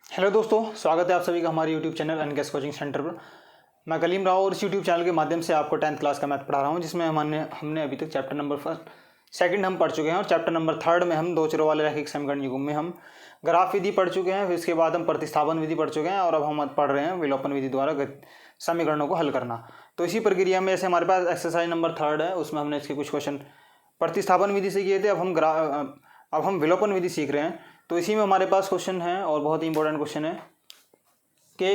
Hello दोस्तों, स्वागत है आप सभी का हमारे यूट्यूब चैनल अनगेस कोचिंग सेंटर पर। मैं कलीम राव और इस यूट्यूब चैनल के माध्यम से आपको 10th क्लास का मैथ पढ़ा रहा हूं, जिसमें हमने अभी तक चैप्टर नंबर सेकंड हम पढ़ चुके हैं और चैप्टर नंबर थर्ड में हम दो चरों वाले रैखिक समीकरण युग्म में हम ग्राफ विधि पढ़ चुके हैं। फिर इसके बाद हम प्रतिस्थापन विधि पढ़ चुके हैं और अब हम पढ़ रहे हैं विलोपन विधि द्वारा समीकरणों को हल करना। तो इसी प्रक्रिया में जैसे हमारे पास एक्सरसाइज नंबर थर्ड है, उसमें हमने इसके कुछ क्वेश्चन प्रतिस्थापन विधि से किए थे। अब हम विलोपन विधि सीख रहे हैं। तो इसी में हमारे पास क्वेश्चन है और बहुत ही इंपॉर्टेंट क्वेश्चन है कि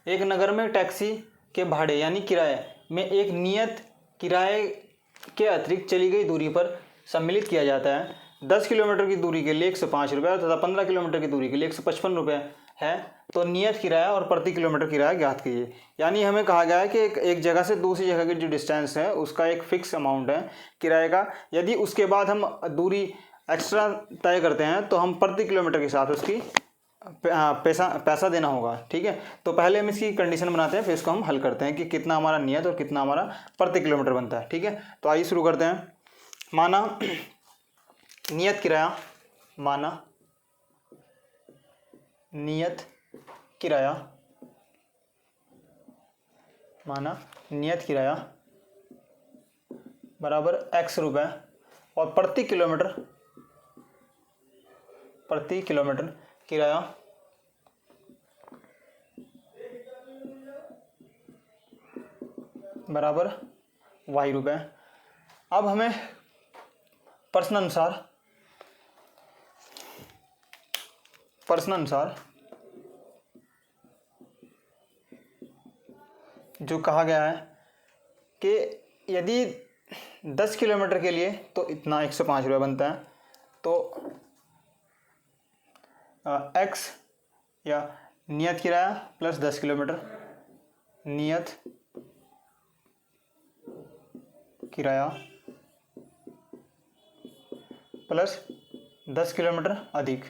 एक नगर में टैक्सी के भाड़े यानी किराए में एक नियत किराए के अतिरिक्त चली गई दूरी पर सम्मिलित किया जाता है। 10 किलोमीटर की दूरी के लिए 105 रुपये तथा 15 किलोमीटर की दूरी के लिए 155 रुपये है। तो नियत किराया और प्रति किलोमीटर किराया ज्ञात कीजिए। यानी हमें कहा गया है कि एक जगह से दूसरी जगह की जो डिस्टेंस है उसका एक फिक्स अमाउंट है किराए का। यदि उसके बाद हम दूरी एक्स्ट्रा तय करते हैं तो हम प्रति किलोमीटर के साथ उसकी पैसा देना होगा। ठीक है, तो पहले हम इसकी कंडीशन बनाते हैं, फिर इसको हम हल करते हैं कि कितना हमारा नियत और कितना हमारा प्रति किलोमीटर बनता है। ठीक है, तो आइए शुरू करते हैं। माना नियत किराया, बराबर x रुपये और प्रति किलोमीटर किराया बराबर y रुपये। अब हमें प्रश्न अनुसार जो कहा गया है कि यदि 10 किलोमीटर के लिए तो इतना 105 रुपये बनता है। तो x या नियत किराया प्लस 10 किलोमीटर, नियत किराया प्लस 10 किलोमीटर अधिक,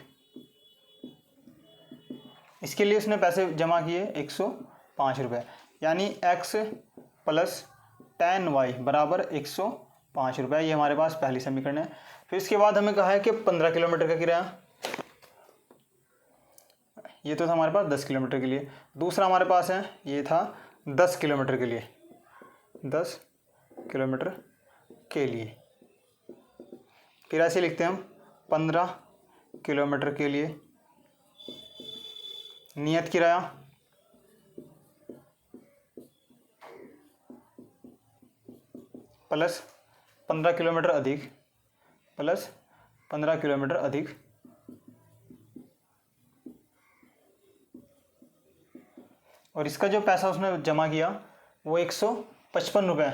इसके लिए उसने पैसे जमा किए 105 रुपये। यानी x प्लस 10y बराबर 105 रुपये। ये हमारे पास पहली समीकरण है। फिर इसके बाद हमें कहा है कि 15 किलोमीटर का किराया, ये तो था हमारे पास 10 किलोमीटर के लिए। दूसरा हमारे पास है, ये था 10 किलोमीटर के लिए, 10 किलोमीटर के लिए। फिर ऐसे लिखते हैं हम 15 किलोमीटर के लिए नियत किराया प्लस 15 किलोमीटर अधिक, प्लस 15 किलोमीटर अधिक, और इसका जो पैसा उसने जमा किया वो 155 रुपये।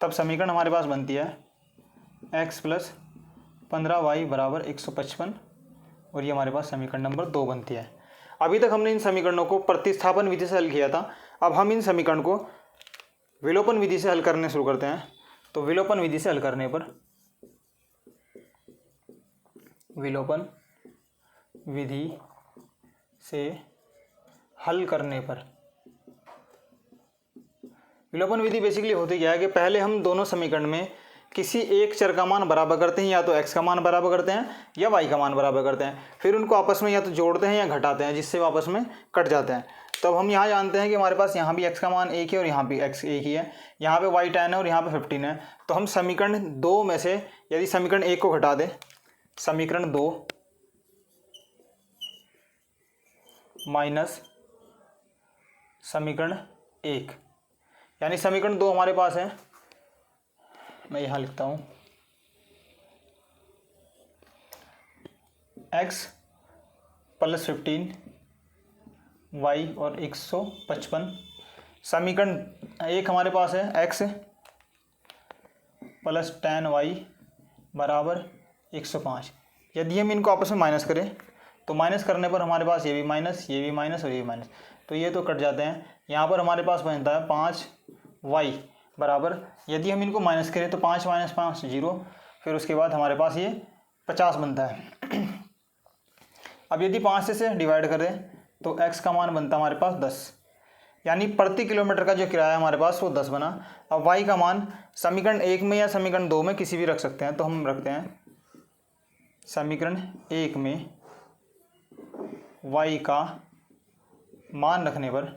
तब समीकरण हमारे पास बनती है x प्लस 15y बराबर 155, और ये हमारे पास समीकरण नंबर 2 बनती है। अभी तक हमने इन समीकरणों को प्रतिस्थापन विधि से हल किया था। अब हम इन समीकरण को विलोपन विधि से हल करने शुरू करते हैं। तो विलोपन विधि से हल करने पर, विलोपन विधि से हल करने पर, विलोपन विधि बेसिकली होती क्या है कि पहले हम दोनों समीकरण में किसी एक चर का मान बराबर करते हैं, या तो x का मान बराबर करते हैं या y का मान बराबर करते हैं। फिर उनको आपस में या तो जोड़ते हैं या घटाते हैं, जिससे वो आपस में कट जाते हैं। तब हम यहाँ जानते हैं कि हमारे पास यहाँ भी x का मान 1 है और यहाँ भी x 1 ही है, यहाँ पे y 10 है और यहाँ पे 15 है। तो हम समीकरण 2 में से यदि समीकरण 1 को घटा दें, समीकरण 2 माइनस समीकरण 1, यानी समीकरण 2 हमारे पास है, मैं यहाँ लिखता हूँ x प्लस 15 y और 155। समीकरण 1 हमारे पास है x प्लस 10y बराबर 105। यदि हम इनको आपस में माइनस करें तो माइनस करने पर हमारे पास ये भी माइनस और ये भी माइनस, तो ये तो कट जाते हैं। यहाँ पर हमारे पास बनता है 5y बराबर, यदि हम इनको माइनस करें तो 5 माइनस 5 0, फिर उसके बाद हमारे पास ये 50 बनता है। अब यदि 5 से डिवाइड करें तो x का मान बनता है हमारे पास 10, यानी प्रति किलोमीटर का जो किराया हमारे पास वो 10 बना। अब y का मान समीकरण 1 में या समीकरण 2 में किसी भी रख सकते हैं, तो हम रखते हैं समीकरण 1 में y का मान रखने पर,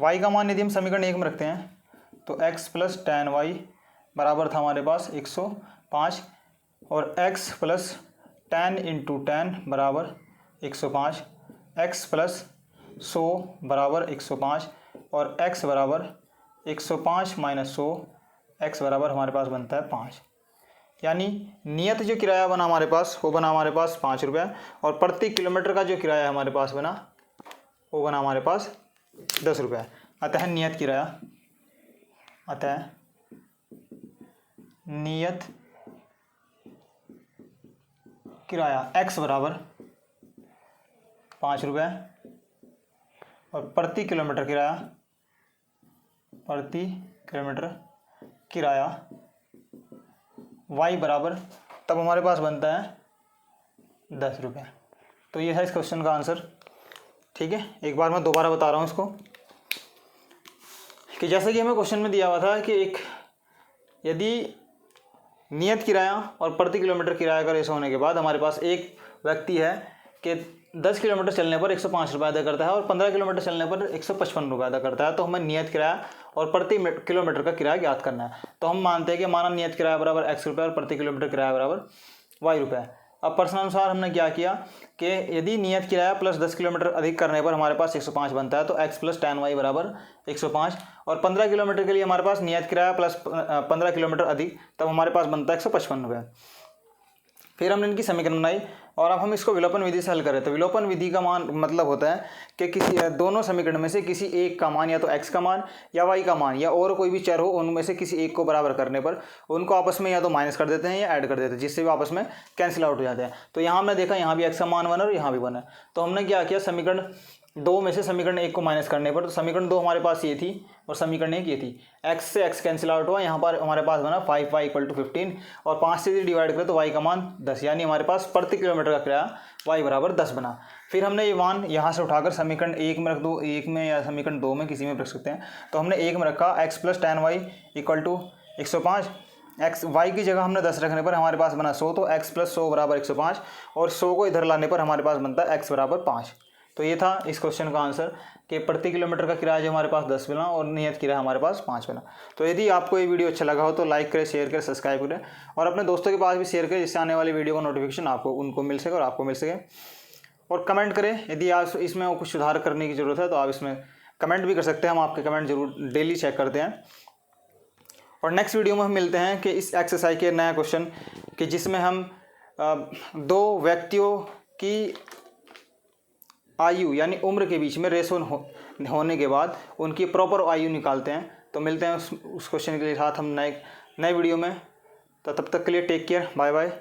y का मान यदि हम समीकरण 1 में रखते हैं तो x प्लस टेन वाई बराबर था हमारे पास 105 और x plus ten into ten बराबर 105, x प्लस 100 बराबर 105 और x बराबर 105 माइनस 100, x बराबर हमारे पास बनता है 5। यानी नियत जो किराया बना हमारे पास वो बना हमारे पास 5 रुपये और प्रति किलोमीटर का जो किराया हमारे पास बना वो बना हमारे पास 10 रुपये। अतः नियत किराया x बराबर 5 रुपये और प्रति किलोमीटर किराया y बराबर तब हमारे पास बनता है 10 रुपये। तो ये है इस क्वेश्चन का आंसर। ठीक है, एक बार मैं दोबारा बता रहा हूँ इसको कि जैसे कि हमें क्वेश्चन में दिया हुआ था कि यदि नियत किराया और प्रति किलोमीटर किराया का रेशो होने के बाद हमारे पास एक व्यक्ति है कि 10 किलोमीटर चलने पर 105 रुपये अदा करता है और 15 किलोमीटर चलने पर 155 रुपये अदा करता है, तो हमें नियत किराया और प्रति किलोमीटर का किराया ज्ञात करना है। तो हम मानते हैं कि माना नियत किराया बराबर x रुपये और प्रति किलोमीटर किराया बराबर y रुपये। अब प्रश्नानुसार हमने क्या किया कि यदि नियत किराया प्लस 10 किलोमीटर अधिक करने पर हमारे पास 105 बनता है तो x प्लस टेन वाई बराबर 105 और 15 किलोमीटर के लिए हमारे पास नियत किराया प्लस 15 किलोमीटर अधिक तब हमारे पास बनता है 155 रुपये। फिर हमने इनकी समीकरण बनाई और अब हम इसको विलोपन विधि से हल करें। तो विलोपन विधि का मान मतलब होता है कि किसी दोनों समीकरण में से किसी एक का मान या तो x का मान या y का मान या और कोई भी चर हो उनमें से किसी एक को बराबर करने पर उनको आपस में या तो माइनस कर देते हैं या ऐड कर देते हैं, जिससे भी आपस में कैंसिल आउट हो जाते हैं। तो यहाँ हमने देखा यहाँ भी x का मान बना और यहाँ भी बना। तो हमने क्या किया, समीकरण 2 में से समीकरण 1 को माइनस करने पर, तो समीकरण 2 हमारे पास ये थी और समीकरण 1 ये थी, x से x कैंसिल आउट हुआ, यहाँ पर हमारे पास बना 5y = 15 और 5 से यदि डिवाइड करें तो y का मान 10, यानी हमारे पास प्रति किलोमीटर का किराया y बराबर 10 बना। फिर हमने ये मान यहाँ से उठाकर समीकरण 1 में रख दो, 1 में या समीकरण 2 में किसी में रख सकते हैं। तो हमने 1 में रखा x plus ten y = 105, x y की जगह हमने 10 रखने पर हमारे पास बना 100, तो x प्लस 100 बराबर 105 और 100 को इधर लाने पर हमारे पास बनता है x बराबर 5। तो ये था इस क्वेश्चन का आंसर कि प्रति किलोमीटर का किराया जो हमारे पास 10 बना और नियत किराया हमारे पास 5 बना। तो यदि आपको ये वीडियो अच्छा लगा हो तो लाइक करें, शेयर करें, सब्सक्राइब करें और अपने दोस्तों के पास भी शेयर करें, जिससे आने वाली वीडियो का नोटिफिकेशन आपको उनको मिल सके और आपको मिल सके। और कमेंट करें, यदि आप इसमें कुछ सुधार करने की ज़रूरत है तो आप इसमें कमेंट भी कर सकते हैं, हम आपके कमेंट जरूर डेली चेक करते हैं। और नेक्स्ट वीडियो में हम मिलते हैं कि इस एक्सरसाइज के नया क्वेश्चन कि जिसमें हम 2 व्यक्तियों की आयु यानी उम्र के बीच में रेशो होने के बाद उनकी प्रॉपर आयु निकालते हैं। तो मिलते हैं उस क्वेश्चन के साथ हम नए वीडियो में। तो तब तक के लिए टेक केयर, बाय बाय।